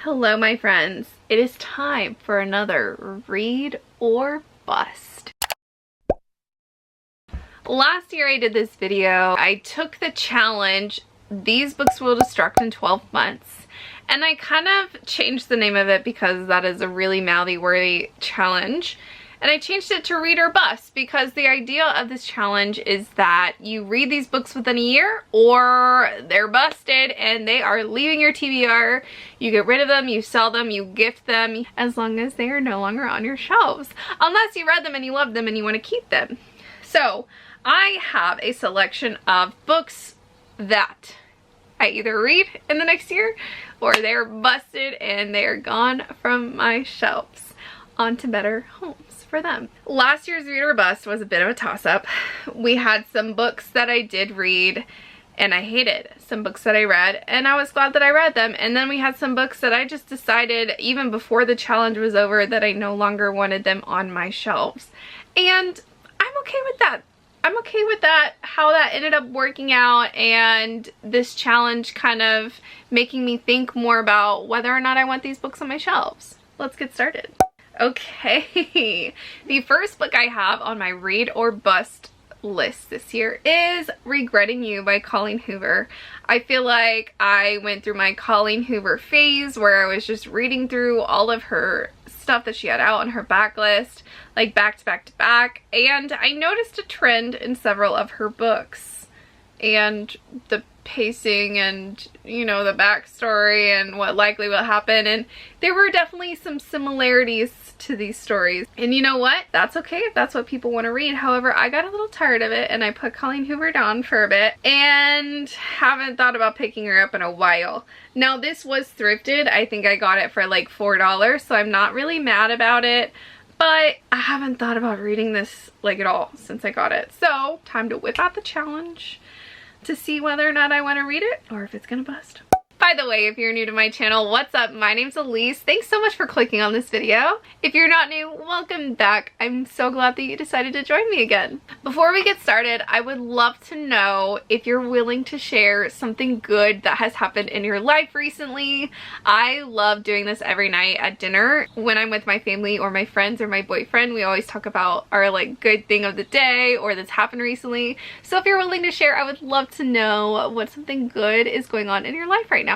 Hello my friends, it is time for another read or bust. Last year I did this video. I took the challenge, these books will destruct in 12 months, and I kind of changed the name of it because that is a really mouthy worthy challenge. And I changed it to read or bust because the idea of this challenge is that you read these books within a year or they're busted and they are leaving your TBR. You get rid of them, you sell them, you gift them, as long as they are no longer on your shelves. Unless you read them and you love them and you want to keep them. So I have a selection of books that I either read in the next year or they're busted and they're gone from my shelves onto better homes for them. Last year's read or bust was a bit of a toss-up. We had some books that I did read and I hated, some books that I read and I was glad that I read them, and then we had some books that I just decided even before the challenge was over that I no longer wanted them on my shelves, and I'm okay with that. I'm okay with that, how that ended up working out, and this challenge kind of making me think more about whether or not I want these books on my shelves. Let's get started. Okay, the first book I have on my read or bust list this year is Regretting You by Colleen Hoover. I feel like I went through my Colleen Hoover phase where I was just reading through all of her stuff that she had out on her backlist, like back to back to back, and I noticed a trend in several of her books and the pacing and, you know, the backstory and what likely will happen, and there were definitely some similarities to these stories, and you know what, that's okay if that's what people want to read. However, I got a little tired of it and I put Colleen Hoover down for a bit and haven't thought about picking her up in a while. Now this was thrifted. I think I got it for like $4, so I'm not really mad about it, but I haven't thought about reading this like at all since I got it. So time to whip out the challenge to see whether or not I want to read it or if it's gonna bust. By the way, if you're new to my channel, what's up? My name's Elise. Thanks so much for clicking on this video. If you're not new, welcome back. I'm so glad that you decided to join me again. Before we get started, I would love to know if you're willing to share something good that has happened in your life recently. I love doing this every night at dinner. When I'm with my family or my friends or my boyfriend, we always talk about our like good thing of the day or that's happened recently. So if you're willing to share, I would love to know what something good is going on in your life right now.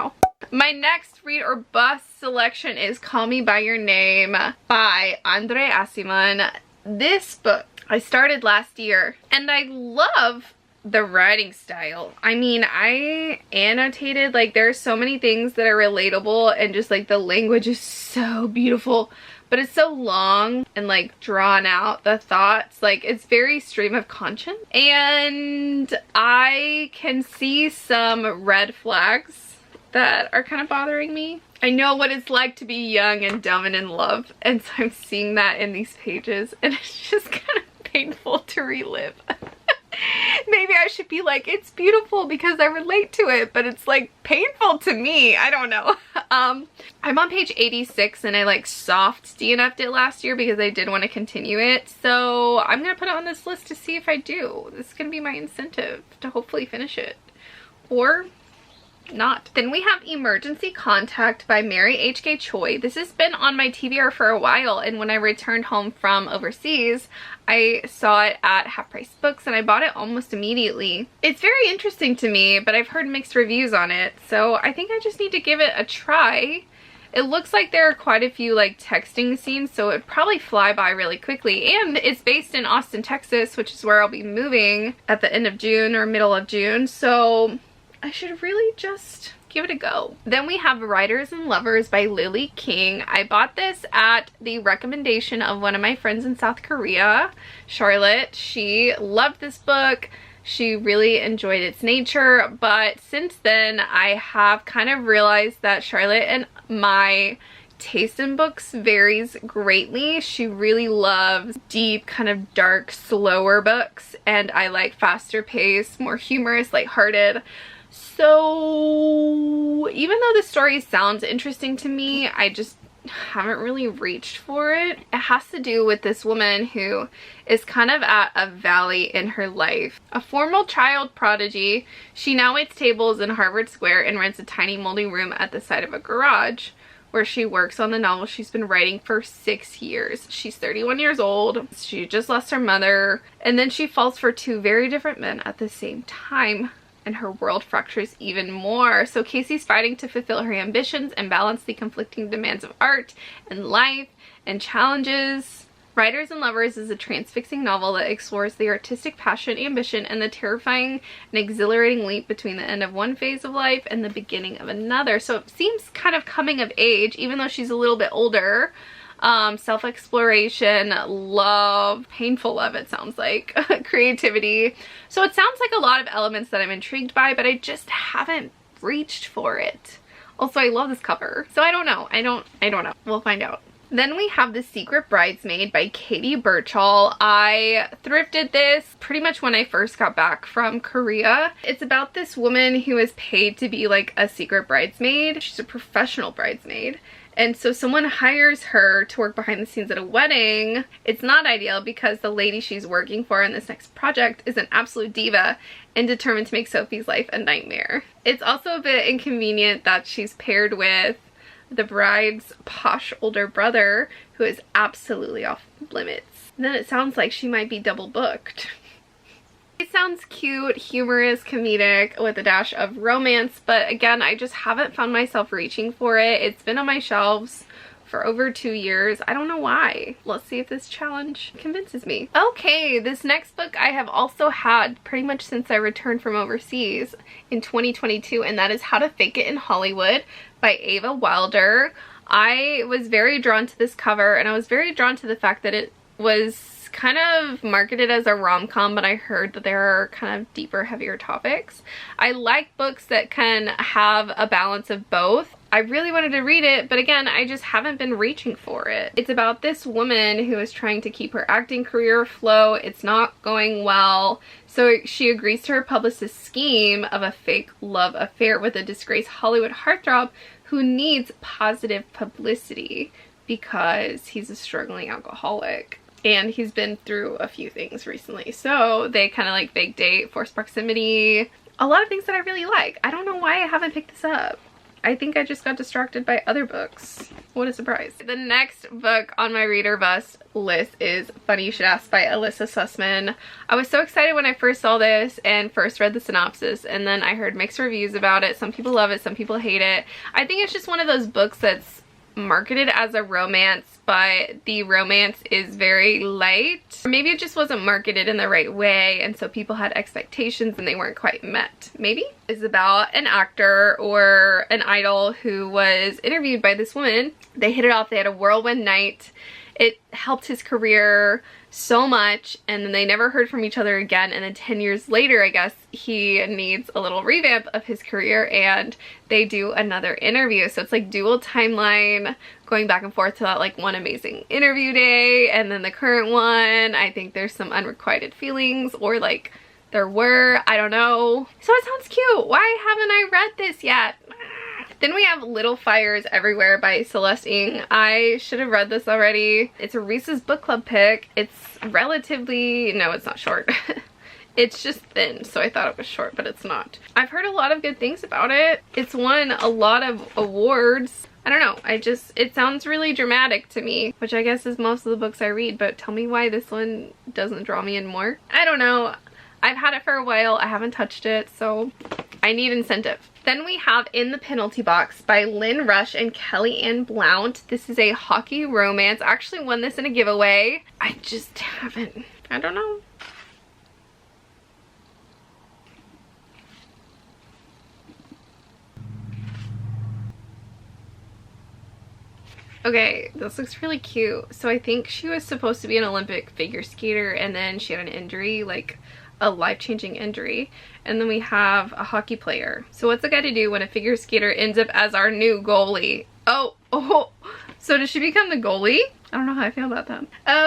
My next read or bust selection is Call Me By Your Name by Andre Aciman. This book I started last year and I love the writing style. I mean, I annotated, like, there are so many things that are relatable and just like the language is so beautiful, but it's so long and like drawn out, the thoughts, like it's very stream of conscience, and I can see some red flags that are kind of bothering me. I know what it's like to be young and dumb and in love, and so I'm seeing that in these pages and it's just kind of painful to relive. Maybe I should be like, it's beautiful because I relate to it, but it's like painful to me. I don't know. I'm on page 86 and I like soft DNF'd it last year because I did want to continue it. So I'm going to put it on this list to see if I do. This is going to be my incentive to hopefully finish it. Or not. Then we have Emergency Contact by Mary H.K. Choi. This has been on my TBR for a while, and when I returned home from overseas, I saw it at Half Price Books and I bought it almost immediately. It's very interesting to me, but I've heard mixed reviews on it, so I think I just need to give it a try. It looks like there are quite a few like texting scenes, so it'd probably fly by really quickly, and it's based in Austin, Texas, which is where I'll be moving at the end of June or middle of June, so I should really just give it a go. Then we have Writers and Lovers by Lily King. I bought this at the recommendation of one of my friends in South Korea, Charlotte. She loved this book. She really enjoyed its nature, but since then I have kind of realized that Charlotte and my taste in books varies greatly. She really loves deep, kind of dark, slower books, and I like faster paced, more humorous, lighthearted. So even though the story sounds interesting to me, I just haven't really reached for it. It has to do with this woman who is kind of at a valley in her life. A former child prodigy, she now waits tables in Harvard Square and rents a tiny moldy room at the side of a garage where she works on the novel she's been writing for 6 years. She's 31 years old. She just lost her mother, and then she falls for 2 very different men at the same time, and her world fractures even more. So Casey's fighting to fulfill her ambitions and balance the conflicting demands of art and life and challenges. Writers and Lovers is a transfixing novel that explores the artistic passion, ambition, and the terrifying and exhilarating leap between the end of one phase of life and the beginning of another. So it seems kind of coming of age, even though she's a little bit older. Self-exploration, love, painful love it sounds like, creativity. So it sounds like a lot of elements that I'm intrigued by, but I just haven't reached for it. Also, I love this cover. So I don't know. I don't know. We'll find out. Then we have The Secret Bridesmaid by Katie Birchall. I thrifted this pretty much when I first got back from Korea. It's about this woman who is paid to be like a secret bridesmaid. She's a professional bridesmaid. And so someone hires her to work behind the scenes at a wedding. It's not ideal because the lady she's working for in this next project is an absolute diva and determined to make Sophie's life a nightmare. It's also a bit inconvenient that she's paired with the bride's posh older brother, who is absolutely off limits. And then it sounds like she might be double booked. It sounds cute, humorous, comedic, with a dash of romance, but again, I just haven't found myself reaching for it. It's been on my shelves for over 2 years. I don't know why. Let's see if this challenge convinces me. Okay, this next book I have also had pretty much since I returned from overseas in 2022, and that is How to Fake It in Hollywood by Ava Wilder. I was very drawn to this cover, and I was very drawn to the fact that it was kind of marketed as a rom-com, but I heard that there are kind of deeper, heavier topics. I like books that can have a balance of both. I really wanted to read it, but again, I just haven't been reaching for it. It's about this woman who is trying to keep her acting career afloat. It's not going well, so she agrees to her publicist's scheme of a fake love affair with a disgraced Hollywood heartthrob who needs positive publicity because he's a struggling alcoholic. And he's been through a few things recently. So they kind of like fake date, forced proximity, a lot of things that I really like. I don't know why I haven't picked this up. I think I just got distracted by other books. What a surprise. The next book on my reader bust list is Funny You Should Ask by Alyssa Sussman. I was so excited when I first saw this and first read the synopsis, and then I heard mixed reviews about it. Some people love it, some people hate it. I think it's just one of those books that's marketed as a romance, but the romance is very light. Or maybe it just wasn't marketed in the right way, and so people had expectations and they weren't quite met. Maybe it's about an actor or an idol who was interviewed by this woman. They hit it off. They had a whirlwind night. It helped his career so much, and then they never heard from each other again, and then 10 years later, I guess, he needs a little revamp of his career, and they do another interview. So it's like dual timeline, going back and forth to that like one amazing interview day, and then the current one. I think there's some unrequited feelings, or like there were, I don't know. So it sounds cute. Why haven't I read this yet? Then we have Little Fires Everywhere by Celeste Ng. I should have read this already. It's a Reese's Book Club pick. It's relatively, no, it's not short. It's just thin, so I thought it was short, but it's not. I've heard a lot of good things about it. It's won a lot of awards. I don't know, it sounds really dramatic to me, which I guess is most of the books I read, but tell me why this one doesn't draw me in more. I don't know. I've had it for a while. I haven't touched it, so I need incentive. Then we have In the Penalty Box by Lynn Rush and Kelly Ann Blount. This is a hockey romance. I actually won this in a giveaway. I just haven't, I don't know. Okay, this looks really cute. So I think she was supposed to be an Olympic figure skater, and then she had an injury, like a life-changing injury. And then we have a hockey player. So what's the guy to do when a figure skater ends up as our new goalie? Oh, so does she become the goalie? I don't know how I feel about that.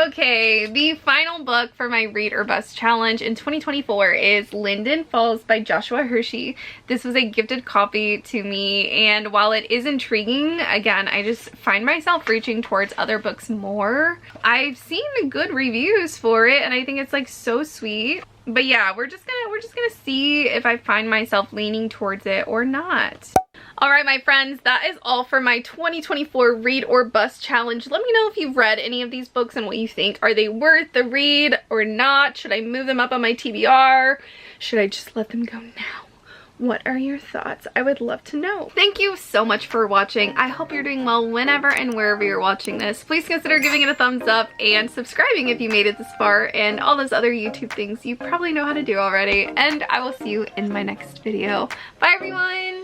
Okay, the final book for my Read or Bust challenge in 2024 is Linden Falls by Joshua Hershey. This was a gifted copy to me, and while it is intriguing, again, I just find myself reaching towards other books more. I've seen good reviews for it, and I think it's like so sweet. But yeah, we're just gonna see if I find myself leaning towards it or not. All right, my friends, that is all for my 2024 read or bust challenge. Let me know if you've read any of these books and what you think. Are they worth the read or not? Should I move them up on my TBR? Should I just let them go now? What are your thoughts? I would love to know. Thank you so much for watching. I hope you're doing well whenever and wherever you're watching this. Please consider giving it a thumbs up and subscribing if you made it this far, and all those other YouTube things you probably know how to do already. And I will see you in my next video. Bye, everyone.